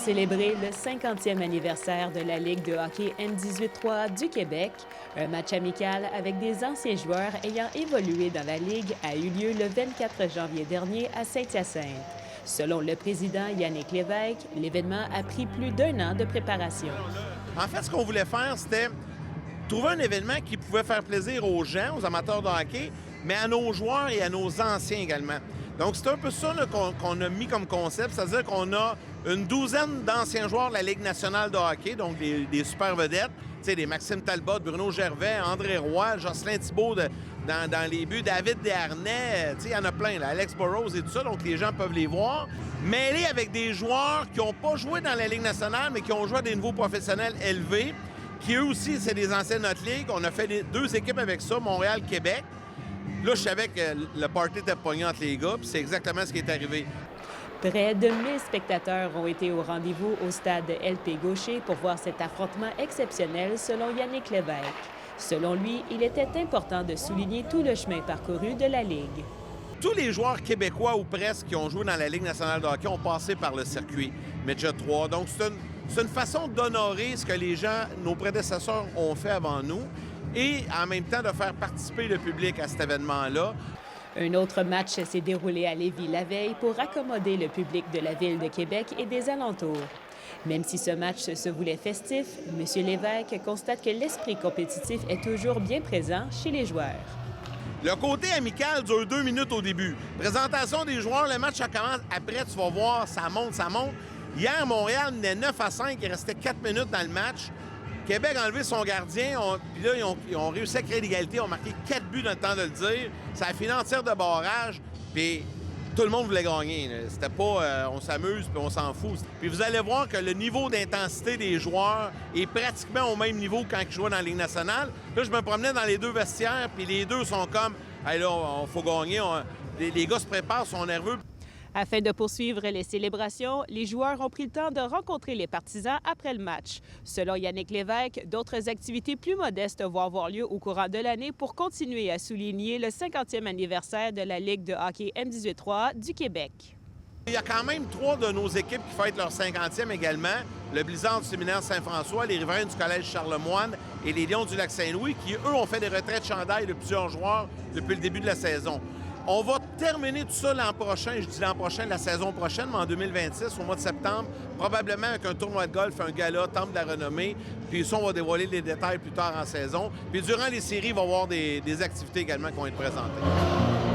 célébrer le 50e anniversaire de la Ligue de hockey M18-3 du Québec. Un match amical avec des anciens joueurs ayant évolué dans la Ligue a eu lieu le 24 janvier dernier à Saint-Hyacinthe. Selon le président Yannick Lévesque, l'événement a pris plus d'un an de préparation. En fait, ce qu'on voulait faire, c'était trouver un événement qui pouvait faire plaisir aux gens, aux amateurs de hockey, mais à nos joueurs et à nos anciens également. Donc, c'est un peu ça là, qu'on a mis comme concept, c'est-à-dire qu'on a une douzaine d'anciens joueurs de la Ligue nationale de hockey, donc des super vedettes, tu sais, des Maxime Talbot, Bruno Gervais, André Roy, Jocelyn Thibault dans les buts, David Desharnais, tu sais, il y en a plein, là, Alex Burrows et tout ça, donc les gens peuvent les voir. Mêlés avec des joueurs qui n'ont pas joué dans la Ligue nationale, mais qui ont joué à des niveaux professionnels élevés, qui eux aussi, c'est des anciens de notre Ligue. On a fait deux équipes avec ça, Montréal-Québec. Là, je savais que le party était pogné entre les gars, puis c'est exactement ce qui est arrivé. Près de 1000 spectateurs ont été au rendez-vous au stade LP Gaucher pour voir cet affrontement exceptionnel, selon Yannick Lévesque. Selon lui, il était important de souligner tout le chemin parcouru de la Ligue. Tous les joueurs québécois ou presque qui ont joué dans la Ligue nationale de hockey ont passé par le circuit Midget 3. Donc, c'est une façon d'honorer ce que les gens, nos prédécesseurs, ont fait avant nous et en même temps de faire participer le public à cet événement-là. Un autre match s'est déroulé à Lévis la veille pour accommoder le public de la ville de Québec et des alentours. Même si ce match se voulait festif, M. Lévesque constate que l'esprit compétitif est toujours bien présent chez les joueurs. Le côté amical dure 2 minutes au début. Présentation des joueurs, le match ça commence. Après, tu vas voir, ça monte, ça monte. Hier, Montréal menait 9-5, il restait 4 minutes dans le match. Québec a enlevé son gardien, puis là, ils ont réussi à créer l'égalité, ils ont marqué 4 buts dans le temps de le dire. Ça a fini en tir de barrage, puis tout le monde voulait gagner. C'était pas on s'amuse puis on s'en fout. Puis vous allez voir que le niveau d'intensité des joueurs est pratiquement au même niveau que quand ils jouaient dans la Ligue nationale. Là, je me promenais dans les deux vestiaires, puis les deux sont comme « Hey, là, il faut gagner. » Les gars se préparent, sont nerveux. Afin de poursuivre les célébrations, les joueurs ont pris le temps de rencontrer les partisans après le match. Selon Yannick Lévesque, d'autres activités plus modestes vont avoir lieu au courant de l'année pour continuer à souligner le 50e anniversaire de la Ligue de hockey M18-3 du Québec. Il y a quand même 3 de nos équipes qui fêtent leur 50e également. Le Blizzard du Séminaire Saint-François, les Riverains du Collège Charlemagne et les Lions du Lac-Saint-Louis qui, eux, ont fait des retraites chandail de plusieurs joueurs depuis le début de la saison. On va terminer tout ça l'an prochain, je dis l'an prochain, la saison prochaine, mais en 2026, au mois de septembre, probablement avec un tournoi de golf, un gala, Temple de la renommée, puis ça, on va dévoiler les détails plus tard en saison. Puis durant les séries, il va y avoir des activités également qui vont être présentées.